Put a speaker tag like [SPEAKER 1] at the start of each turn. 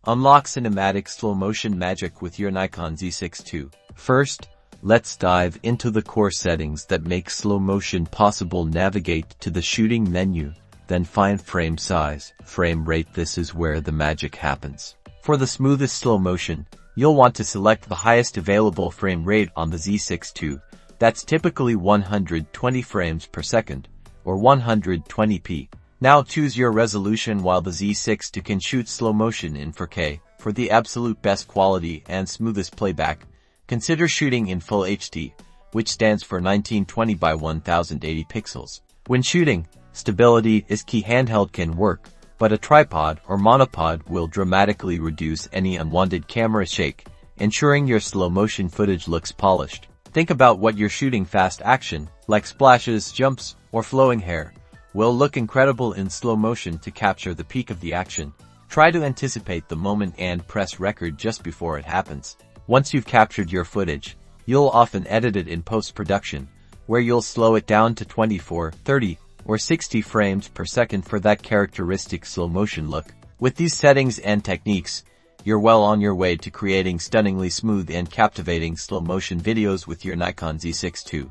[SPEAKER 1] Unlock cinematic slow-motion magic with your Nikon Z6 II. First, let's dive into the core settings that make slow motion possible. Navigate to the shooting menu, then find frame size, frame rate. This is where the magic happens. For the smoothest slow motion, you'll want to select the highest available frame rate on the Z6 II. That's typically 120 frames per second, or 120p. Now choose your resolution. While the Z6 II can shoot slow motion in 4K, for the absolute best quality and smoothest playback, consider shooting in Full HD, which stands for 1920 by 1080 pixels. When shooting, stability is key. Handheld can work, but a tripod or monopod will dramatically reduce any unwanted camera shake, ensuring your slow motion footage looks polished. Think about what you're shooting. Fast action, like splashes, jumps, or flowing hair, will look incredible in slow motion. To capture the peak of the action, try to anticipate the moment and press record just before it happens. Once you've captured your footage, you'll often edit it in post-production, where you'll slow it down to 24, 30, or 60 frames per second for that characteristic slow motion look. With these settings and techniques, you're well on your way to creating stunningly smooth and captivating slow motion videos with your Nikon Z6 II.